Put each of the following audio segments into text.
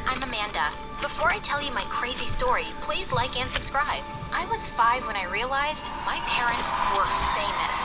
I'm Amanda. Before I tell you my crazy story, please like and subscribe. I was 5 when I realized my parents were famous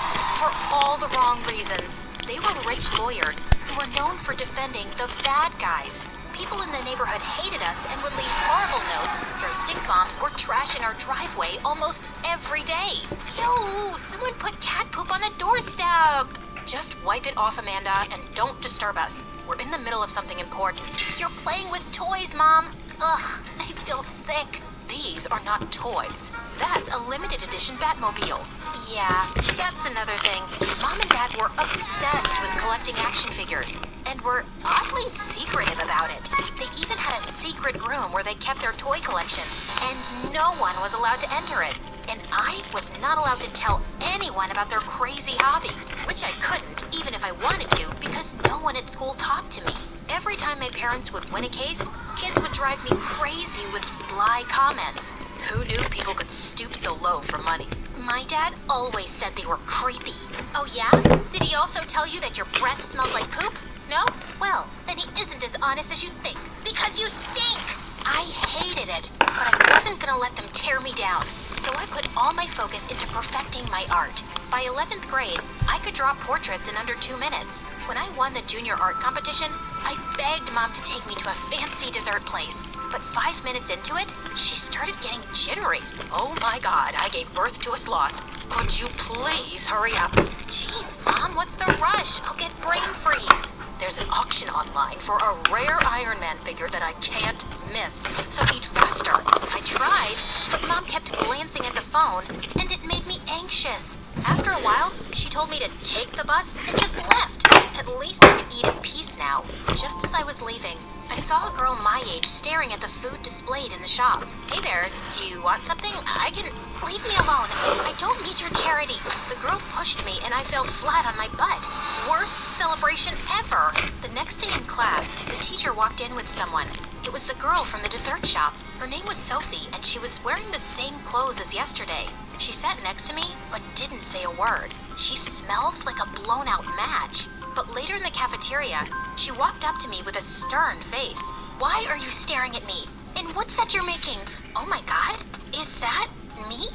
for all the wrong reasons. They were rich lawyers who were known for defending the bad guys. People in the neighborhood hated us and would leave horrible notes, throw stink bombs, or trash in our driveway almost every day. Ew, someone put cat poop on the doorstep. Just wipe it off, Amanda, and don't disturb us. We're in the middle of something important. You're playing with toys, Mom. Ugh, I feel sick. These are not toys. That's a limited edition Batmobile. Yeah, that's another thing. Mom and Dad were obsessed with collecting action figures and were oddly secretive about it. They even had a secret room where they kept their toy collection, and no one was allowed to enter it. And I was not allowed to tell anyone about their crazy hobby, which I couldn't even if I wanted to because no one at school talked to me. Every time my parents would win a case, kids would drive me crazy with sly comments. Who knew people could stoop so low for money? My dad always said they were creepy. Oh yeah? Did he also tell you that your breath smells like poop? No? Well, then he isn't as honest as you think, because you stink! I hated it, but I wasn't gonna let them tear me down. So I put all my focus into perfecting my art. By 11th grade, I could draw portraits in under 2 minutes. When I won the junior art competition, I begged Mom to take me to a fancy dessert place. But 5 minutes into it, she started getting jittery. Oh my God, I gave birth to a sloth. Could you please hurry up? Jeez, Mom, what's the rush? I'll get brain freeze. There's an auction online for a rare Iron Man figure that I can't miss, so eat faster. I tried, but Mom kept glancing at the phone, and it made me anxious. After a while, she told me to take the bus and just left. At least I could eat in peace now. Just as I was leaving, I saw a girl my age staring at the food displayed in the shop. Hey there, do you want something? I can... Leave me alone. I don't need your charity. The girl pushed me and I fell flat on my butt. Worst celebration ever. The next day in class, the teacher walked in with someone. It was the girl from the dessert shop. Her name was Sophie, and she was wearing the same clothes as yesterday. She sat next to me, but didn't say a word. She smelled like a blown-out match. But later in the cafeteria, she walked up to me with a stern face. Why are you staring at me? And what's that you're making? Oh my God, is that me?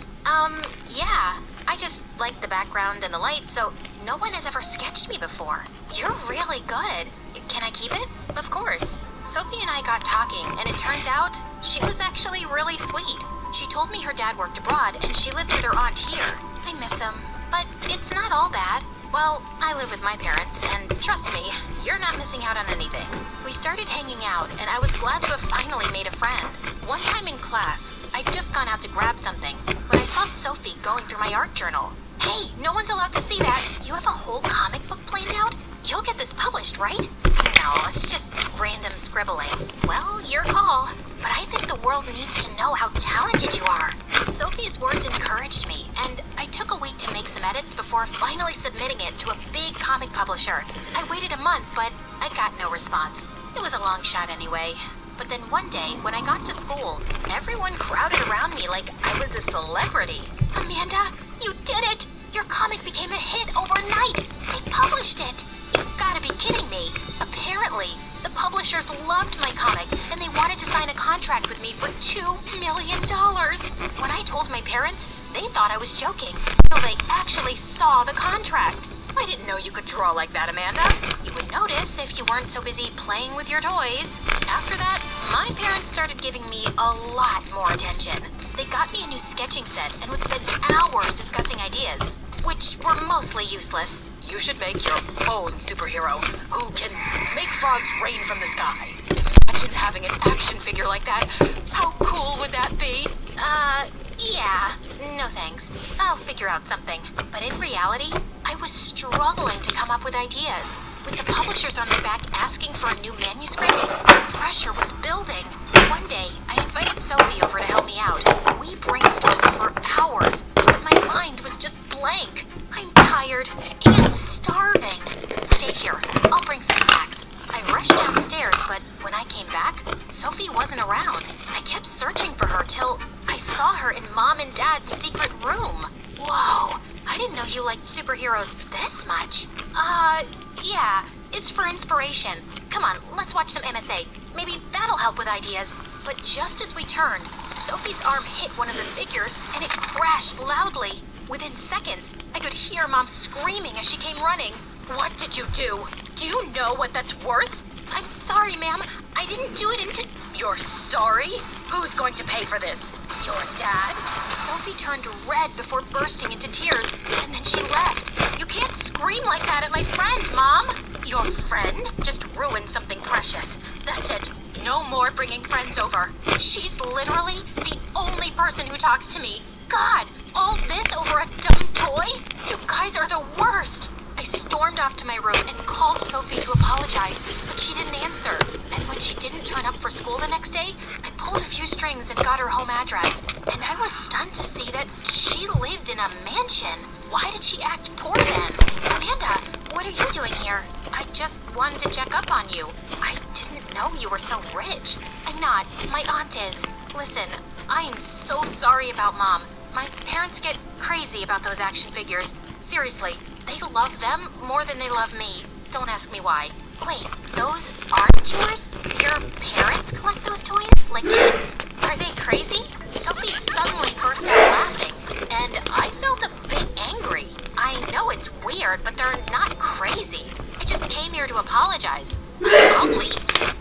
Yeah. I just like the background and the light, so no one has ever sketched me before. You're really good. Can I keep it? Of course. Sophie and I got talking, and it turns out she was actually really sweet. She told me her dad worked abroad, and she lived with her aunt here. I miss him, but it's not all bad. Well, I live with my parents, and trust me, you're not missing out on anything. We started hanging out, and I was glad to have finally made a friend. One time in class, I'd just gone out to grab something when I saw Sophie going through my art journal. Hey, no one's allowed to see that. You have a whole comic book planned out? You'll get this published, right? No, it's just random scribbling. Well, your call. But I think the world needs to know how talented you are. Sophie's words encouraged me, and I took a week to make some edits before finally submitting it to a big comic publisher. I waited a month, but I got no response. It was a long shot anyway. But then one day, when I got to school, everyone crowded around me like I was a celebrity. Amanda, you did it! Your comic became a hit overnight! They published it! You've gotta be kidding me! Apparently, the publishers loved my comic, and they wanted to sign a contract with me for $2 million. When I told my parents, they thought I was joking, so they actually saw the contract. I didn't know you could draw like that, Amanda. You would notice if you weren't so busy playing with your toys. After that, my parents started giving me a lot more attention. They got me a new sketching set and would spend hours discussing ideas, which were mostly useless. You should make your own superhero who can make frogs rain from the sky. Imagine having an action figure like that. How cool would that be? Yeah. No thanks. I'll figure out something. But in reality, I was struggling to come up with ideas. With the publishers on my back asking for a new manuscript, the pressure was building. One day, I invited Sophie over to help me out. We brainstormed for hours, but my mind was just blank. I'm tired and starving. Stay here. I'll bring some snacks. I rushed downstairs, but when I came back, Sophie wasn't around. I kept searching for her till I saw her in Mom and Dad's secret room. Whoa, I didn't know you liked superheroes this much. Yeah, it's for inspiration. Come on, let's watch some MSA. Maybe that'll help help with ideas. But just as we turned, Sophie's arm hit one of the figures and it crashed loudly. Within seconds, I could hear Mom screaming as she came running. What did you do? Do you know what that's worth? I'm sorry, ma'am. I didn't do it into... You're sorry? Who's going to pay for this? Your dad? Sophie turned red before bursting into tears, and then she left. You can't scream like that at my friend, Mom. Your friend just ruined something precious. That's it. No more bringing friends over. She's literally the only person who talks to me. God, all this over a dumb toy? You guys are the worst. I stormed off to my room and called Sophie to apologize, but she didn't answer. And when she didn't turn up for school the next day, I pulled a few strings and got her home address. And I was stunned to see that she lived in a mansion. Why did she act poor then? Amanda, what are you doing here? I just wanted to check up on you. I didn't know you were so rich. I'm not. My aunt is. Listen, I am so sorry about Mom. My parents get crazy about those action figures. Seriously, they love them more than they love me. Don't ask me why. Wait, those aren't yours? Your parents collect those toys? Like kids? Are they crazy? Sophie suddenly burst out laughing, and I felt a bit angry. I know it's weird, but they're not crazy. I just came here to apologize. I'll leave.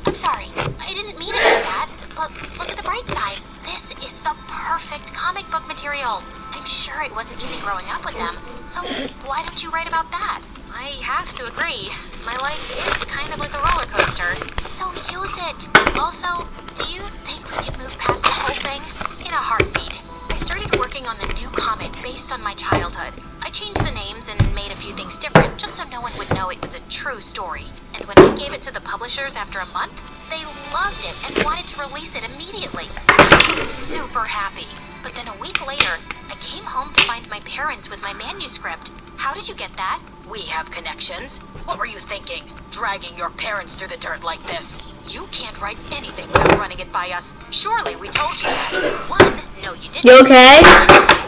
I'm sorry. I didn't mean it like that, but look at the bright side. This is the perfect comic book material. I'm sure it wasn't easy growing up with them, so why don't you write about that? I have to agree. My life is kind of like a roller coaster, so use it. Also, do you think we can move past the whole thing? In a heartbeat. I started working on the new comic based on my childhood. I changed the names and made a few things different just so no one would know it was a true story. And when I gave it to the publishers after a month, they loved it and wanted to release it immediately. I was super happy. But then a week later, I came home to find my parents with my manuscript. How did you get that? We have connections. What were you thinking? Dragging your parents through the dirt like this? You can't write anything without running it by us. Surely we told you that. One, no you didn't. You okay?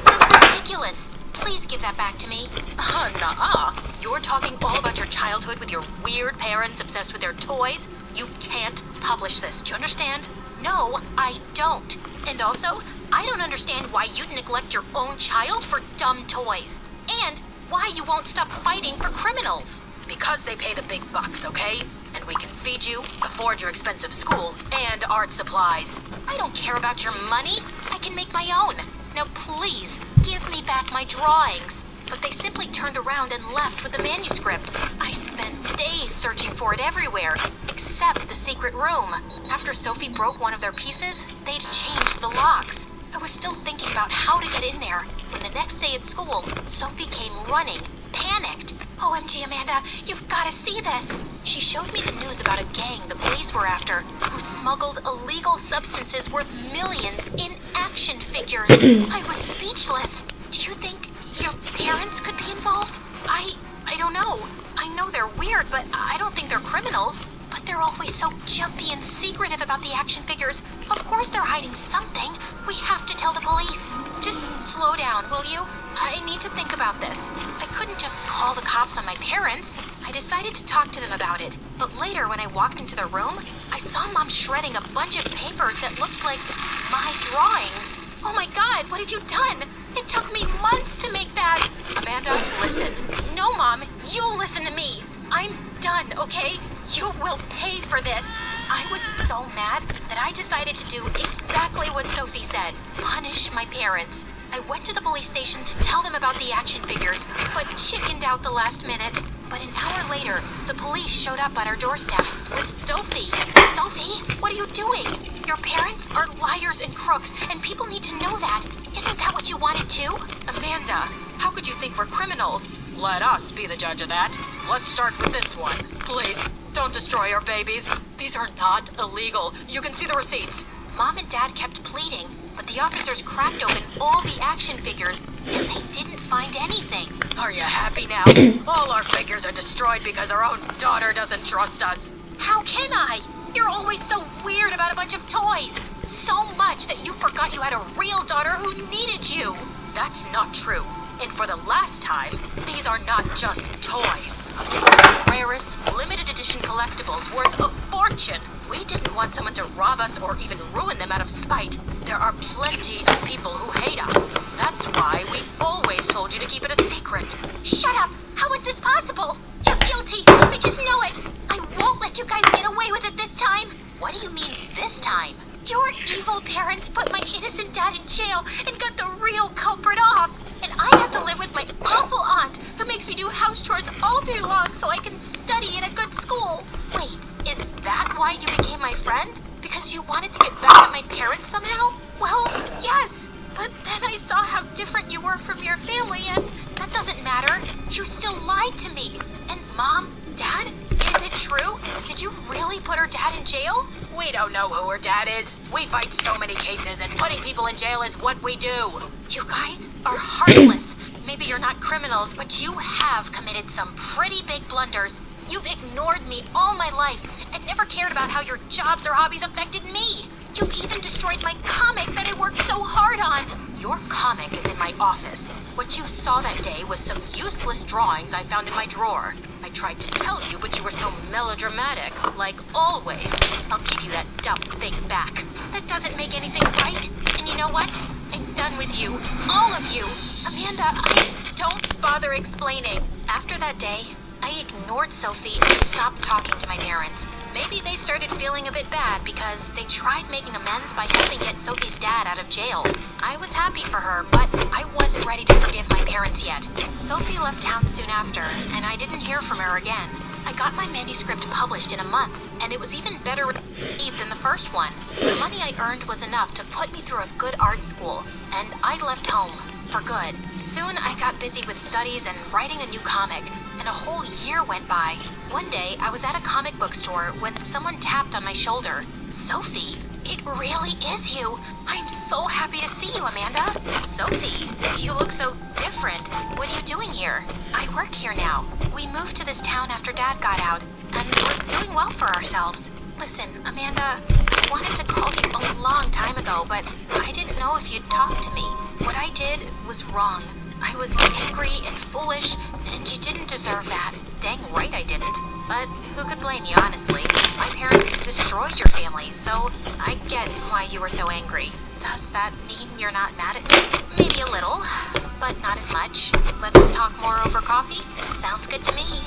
That's ridiculous. Please give that back to me. Nuh-uh. You're talking all about your childhood with your weird parents obsessed with their toys? You can't publish this. Do you understand? No, I don't. And also, I don't understand why you'd neglect your own child for dumb toys. And why you won't stop fighting for criminals. Because they pay the big bucks, okay? And we can feed you, afford your expensive school, and art supplies. I don't care about your money. I can make my own. Now please, give me back my drawings. But they simply turned around and left with the manuscript. I spent days searching for it everywhere, except the secret room. After Sophie broke one of their pieces, they'd changed the locks. I was still thinking about how to get in there when the next day at school, Sophie came running, panicked. OMG, Amanda, you've got to see this. She showed me the news about a gang the police were after who smuggled illegal substances worth millions in action figures. I was speechless. Do you think your parents could be involved? I don't know. I know they're weird, but I don't think they're criminals. But they're always so jumpy and secretive about the action figures. Of course they're hiding something. We have to tell the police. Just slow down, will you? I need to think about this. I couldn't just call the cops on my parents. I decided to talk to them about it. But later, when I walked into their room, I saw Mom shredding a bunch of papers that looked like my drawings. Oh my God, what have you done? It took me months to make that. Amanda, listen. No, Mom, you listen to me. I'm done, okay? You will pay for this. I was so mad that I decided to do exactly what Sophie said. Punish my parents. I went to the police station to tell them about the action figures, but chickened out the last minute. But an hour later, the police showed up at our doorstep with Sophie. Sophie, what are you doing? Your parents are liars and crooks, and people need to know that. Isn't that what you wanted too? Amanda, how could you think we're criminals? Let us be the judge of that. Let's start with this one. Please, don't destroy our babies. These are not illegal. You can see the receipts. Mom and Dad kept pleading, but the officers cracked open all the action figures, and they didn't find anything. Are you happy now? All our figures are destroyed because our own daughter doesn't trust us. How can I? You're always so weird about a bunch of toys. So much that you forgot you had a real daughter who needed you. That's not true. And for the last time, these are not just toys. Rarest, limited edition collectibles worth a fortune. We didn't want someone to rob us or even ruin them out of spite. There are plenty of people who hate us. That's why we always told you to keep it a secret. Shut up! How is this possible? You're guilty! I just know it! I won't let you guys get away with it this time! What do you mean, this time? Your evil parents put my innocent dad in jail and got the real culprit off. And I have to live with my awful aunt who makes me do house chores all day long so I can study in a good school. Wait, is that why you became my friend? Because you wanted to get back at my parents somehow? Well, yes. But then I saw how different you were from your family, and that doesn't matter. You still lied to me. And Mom, Dad, is it true? Did you really put her dad in jail? We don't know who her dad is. We fight so many cases, and putting people in jail is what we do. You guys are heartless. Maybe you're not criminals, but you have committed some pretty big blunders. You've ignored me all my life and never cared about how your jobs or hobbies affected me. You've even destroyed my comic that I worked so hard on. Your comic is in my office. What you saw that day was some useless drawings I found in my drawer. I tried to tell you, but you were so melodramatic, like always. I'll give you that dumb thing back. That doesn't make anything right. And you know what? I'm done with you. All of you. Amanda, don't bother explaining. After that day, I ignored Sophie and stopped talking to my parents. Maybe they started feeling a bit bad because they tried making amends by helping get Sophie's dad out of jail. I was happy for her, but I wasn't ready to forgive my parents yet. Sophie left town soon after, and I didn't hear from her again. I got my manuscript published in a month, and it was even better received than the first one. The money I earned was enough to put me through a good art school, and I left home for good. Soon I got busy with studies and writing a new comic, and a whole year went by. One day, I was at a comic book store when someone tapped on my shoulder. Sophie, it really is you. I'm so happy to see you, Amanda. Sophie, you look so different. What are you doing here? I work here now. We moved to this town after Dad got out, and we're doing well for ourselves. Listen, Amanda, I wanted to call you a long time ago, but I didn't know if you'd talk to me. What I did was wrong. I was angry and foolish, and you didn't deserve that. Dang right I didn't. But who could blame you, honestly? My parents destroyed your family, so I get why you were so angry. Does that mean you're not mad at me? Maybe a little, but not as much. Let's talk more over coffee. Sounds good to me.